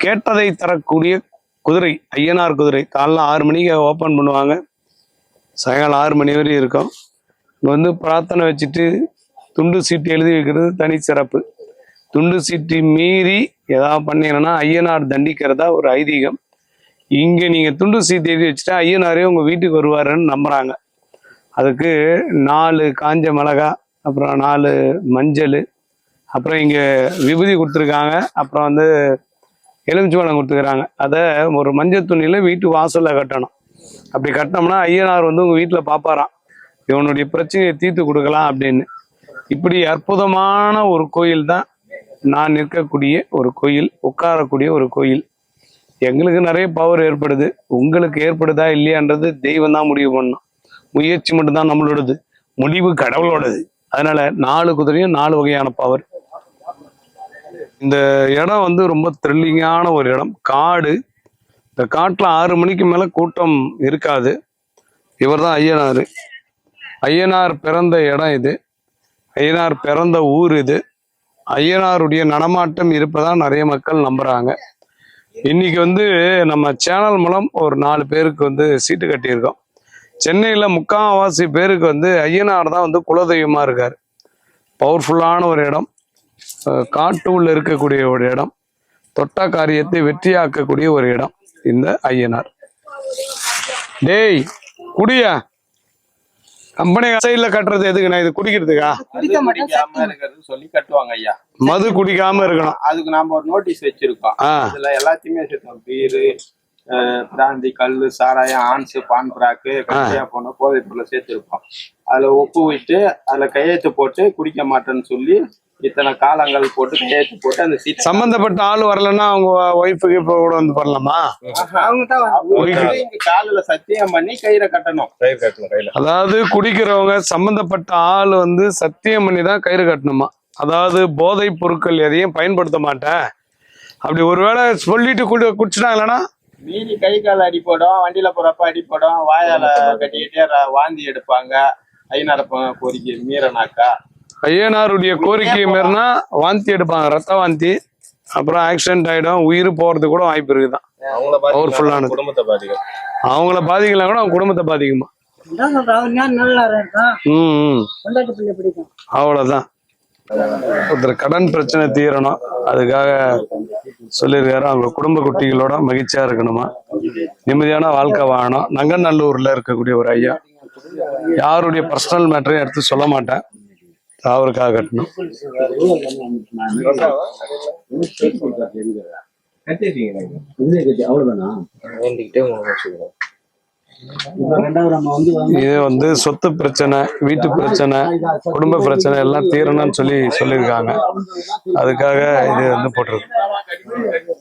கேட்டதை தரக்கூடிய குதிரை, ஐயனார் குதிரை. காலைல 6 மணிக்கு ஓப்பன் பண்ணுவாங்க, சாயங்காலம் 6 மணி வரையும் இருக்கும். இங்கே வந்து பிரார்த்தனை வச்சுட்டு துண்டு சீட்டு எழுதி வைக்கிறது தனி சிறப்பு. துண்டு சீட்டு மீறி ஏதாவது பண்ணீங்கன்னா ஐயனார் தண்டிக்கிறதா ஒரு ஐதீகம். இங்கே நீங்கள் துண்டு சீட்டு எழுதி வச்சுட்டா ஐயனாரே உங்கள் வீட்டுக்கு வருவாருன்னு நம்புகிறாங்க. அதுக்கு 4 காஞ்ச மிளகா, அப்புறம் 4 மஞ்சள், அப்புறம் இங்கே விபூதி கொடுத்துருக்காங்க, அப்புறம் வந்து எலுமிச்சம்பழம் கொடுத்துக்கிறாங்க. அதை ஒரு மஞ்சள் துணியில் வீட்டு வாசலில் கட்டணும். அப்படி கட்டினோம்னா ஐயனார் வந்து உங்கள் வீட்டில் பார்ப்பாராம், இவனுடைய பிரச்சனையை தீர்த்து கொடுக்கலாம் அப்படின்னு. இப்படி அற்புதமான ஒரு கோயில் தான் நான் நிற்கக்கூடிய ஒரு கோயில், உட்காரக்கூடிய ஒரு கோயில். எங்களுக்கு நிறைய பவர் ஏற்படுது, உங்களுக்கு ஏற்படுதா இல்லையான்றது தெய்வம் தான் முடிவு பண்ணணும். முயற்சி மட்டும்தான் நம்மளோடது, முடிவு கடவுளோடது. அதனால 4 குதிரையும் 4 வகையான பவர். இந்த இடம் வந்து ரொம்ப த்ரில்லிங்கான ஒரு இடம், காடு. இந்த காட்டில் 6 மணிக்கு மேலே கூட்டம் இருக்காது. இவர் தான் ஐயனார். ஐயனார் பிறந்த இடம் இது, ஐயனார் பிறந்த ஊர் இது. ஐயனாருடைய நடமாட்டம் இருப்பதா நிறைய மக்கள் நம்புறாங்க. இன்னைக்கு வந்து நம்ம சேனல் மூலம் ஒரு 4 பேருக்கு வந்து சீட்டு கட்டியிருக்கோம். சென்னையில் 3/4 பேருக்கு வந்து ஐயனார் தான் வந்து குலதெய்வமா இருக்கார். பவர்ஃபுல்லான ஒரு இடம், காட்டு உள்ள இருக்கக்கூடிய ஒரு இடம், தொட்டா காரியத்தை வெற்றியாக்கக்கூடிய ஒரு இடம் இந்த ஐயனார். டேய் குடியா, கம்பெனி சைட்ல கட்டுறது எதுக்குண்ணா? இது குடிக்கிறதுக்கா? சொல்லி கட்டுவாங்க ஐயா. மது குடிக்காம இருக்கணும், அதுக்கு நாம ஒரு நோட்டீஸ் வச்சிருக்கோம். இதுல எல்லாத்தையுமே சேர்த்தோம், பீரு, பிராந்தி, கல்லு, சாராயம், ஆன்ஸ், பான் பிராக்கு, கட்சியா போன போதை பொருளை சேர்த்திருப்போம். அதுல ஒப்பு விட்டு அதுல கையெழுத்து போட்டு குடிக்க மாட்டேன்னு சொல்லி இத்தனை காலங்கள் போட்டு கையெழுத்து போட்டு அந்த சீட். சம்பந்தப்பட்ட ஆள் வரலன்னா அவங்க ஒய்ஃபுக்கு இப்போ கூட வந்து பண்ணலாமா? காலில் சத்தியம் பண்ணி கயிறை கட்டணும். அதாவது குடிக்கிறவங்க சம்பந்தப்பட்ட ஆள் வந்து சத்தியம் பண்ணி தான் கயிறு கட்டணுமா? அதாவது போதை பொருட்கள் எதையும் பயன்படுத்த மாட்டேன் அப்படி ஒருவேளை சொல்லிட்டு குடிச்சிட்டாங்களா மீறி கை கால் அடிப்படும், வண்டியில போறப்ப அடிப்படும், வாயால கட்டிக்கிட்டே வாந்தி எடுப்பாங்க. ஐயனார் கோரிக்கை மீறனாக்கா, ஐயனாருடைய கோரிக்கை மீறினா வாந்தி எடுப்பாங்க, ரத்த வாந்தி. அப்புறம் ஆக்சிடென்ட் ஆயிடும், உயிர் போறதுக்கு கூட வாய்ப்பு இருக்குதான். பவர்ஃபுல்லானது. அவங்கள பாதிக்கலாம் கூட அவங்க குடும்பத்தை பாதிக்குமா? அவ்வளவுதான். ஒருத்தர் கடன் பிரச்சனை தீரணும், அதுக்காக சொல்லியிருக்காரு. அவங்க குடும்ப குட்டிகளோட மகிழ்ச்சியா இருக்கணுமா, நிம்மதியான வாழ்க்கை வாழணும். நங்கநல்லூர்ல இருக்கக்கூடிய ஒரு ஐயா, யாருடைய பர்சனல் மேட்டரையும் எடுத்து சொல்ல மாட்டேன், அவருக்காக கட்டணும். இது வந்து சொத்து பிரச்சனை, வீட்டு பிரச்சனை, குடும்ப பிரச்சனை எல்லாம் தீரணும்னு சொல்லியிருக்காங்க. அதுக்காக இது வந்து போட்டிருக்கு.